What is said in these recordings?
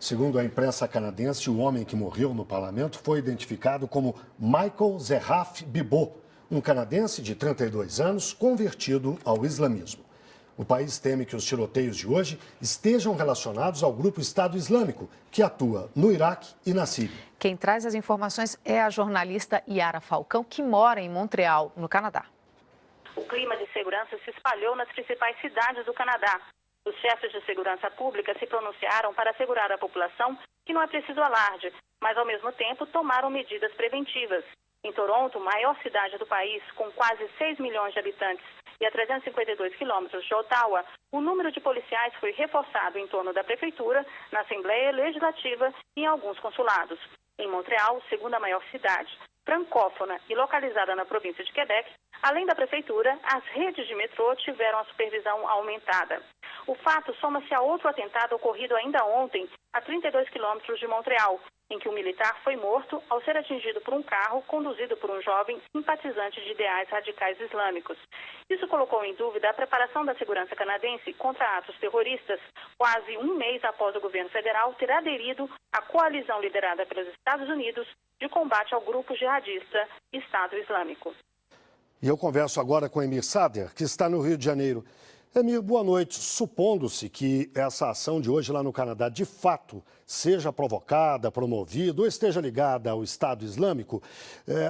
Segundo a imprensa canadense, o homem que morreu no parlamento foi identificado como Michael Zeraf Bibot, um canadense de 32 anos convertido ao islamismo. O país teme que os tiroteios de hoje estejam relacionados ao grupo Estado Islâmico, que atua no Iraque e na Síria. Quem traz as informações é a jornalista Yara Falcão, que mora em Montreal, no Canadá. O clima de segurança se espalhou nas principais cidades do Canadá. Os chefes de segurança pública se pronunciaram para assegurar à população que não é preciso alarde, mas ao mesmo tempo tomaram medidas preventivas. Em Toronto, maior cidade do país, com quase 6 milhões de habitantes e a 352 quilômetros de Ottawa, o número de policiais foi reforçado em torno da prefeitura, na Assembleia Legislativa e em alguns consulados. Em Montreal, segunda maior cidade, francófona e localizada na província de Quebec, além da prefeitura, as redes de metrô tiveram a supervisão aumentada. O fato soma-se a outro atentado ocorrido ainda ontem, a 32 quilômetros de Montreal, em que um militar foi morto ao ser atingido por um carro conduzido por um jovem simpatizante de ideais radicais islâmicos. Isso colocou em dúvida a preparação da segurança canadense contra atos terroristas, quase um mês após o governo federal ter aderido à coalizão liderada pelos Estados Unidos de combate ao grupo jihadista Estado Islâmico. E eu converso agora com Emir Sader, que está no Rio de Janeiro. Emir, boa noite. Supondo-se que essa ação de hoje lá no Canadá, de fato, seja provocada, promovida ou esteja ligada ao Estado Islâmico,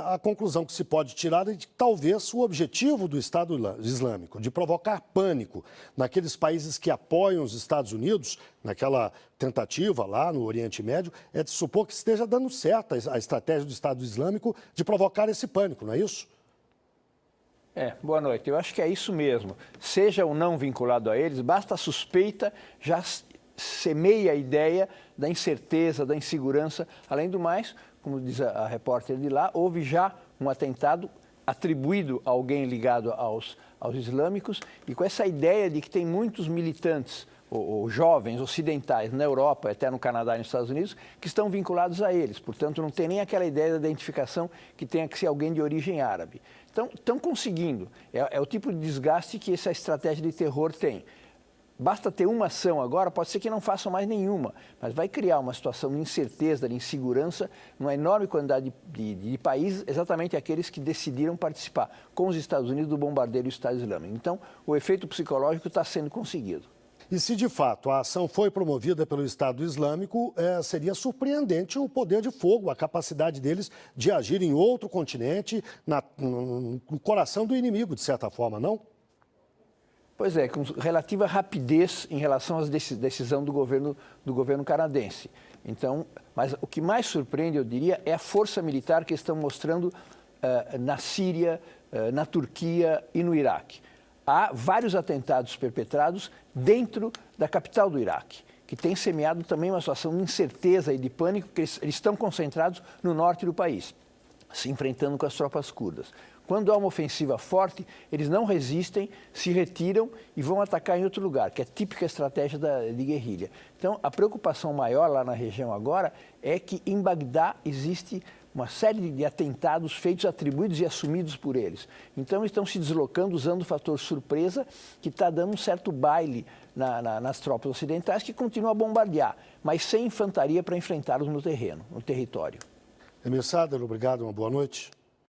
a conclusão que se pode tirar é de que talvez o objetivo do Estado Islâmico, de provocar pânico naqueles países que apoiam os Estados Unidos, naquela tentativa lá no Oriente Médio, é de supor que esteja dando certo a estratégia do Estado Islâmico de provocar esse pânico, não é isso? Boa noite. Eu acho que é isso mesmo. Seja ou não vinculado a eles, basta a suspeita, já semeia a ideia da incerteza, da insegurança. Além do mais, como diz a repórter de lá, houve já um atentado atribuído a alguém ligado aos islâmicos e com essa ideia de que tem muitos militantes ou jovens ocidentais na Europa, até no Canadá e nos Estados Unidos, que estão vinculados a eles. Portanto, não tem nem aquela ideia da identificação que tenha que ser alguém de origem árabe. Então, estão conseguindo. É o tipo de desgaste que essa estratégia de terror tem. Basta ter uma ação agora, pode ser que não façam mais nenhuma, mas vai criar uma situação de incerteza, de insegurança, numa enorme quantidade de países, exatamente aqueles que decidiram participar com os Estados Unidos do bombardeio do Estado Islâmico. Então, o efeito psicológico está sendo conseguido. E se de fato a ação foi promovida pelo Estado Islâmico, seria surpreendente o poder de fogo, a capacidade deles de agir em outro continente, no coração do inimigo, de certa forma, não? Pois é, com relativa rapidez em relação à decisão do governo canadense. Então, mas o que mais surpreende, eu diria, é a força militar que estão mostrando na Síria, na Turquia e no Iraque. Há vários atentados perpetrados dentro da capital do Iraque, que tem semeado também uma situação de incerteza e de pânico, porque eles estão concentrados no norte do país, se enfrentando com as tropas curdas. Quando há uma ofensiva forte, eles não resistem, se retiram e vão atacar em outro lugar, que é típica estratégia de guerrilha. Então, a preocupação maior lá na região agora é que em Bagdá existe uma série de atentados feitos, atribuídos e assumidos por eles. Então, estão se deslocando usando o fator surpresa, que está dando um certo baile nas tropas ocidentais, que continuam a bombardear, mas sem infantaria para enfrentá-los no terreno, no território. Emir Sader, obrigado, uma boa noite.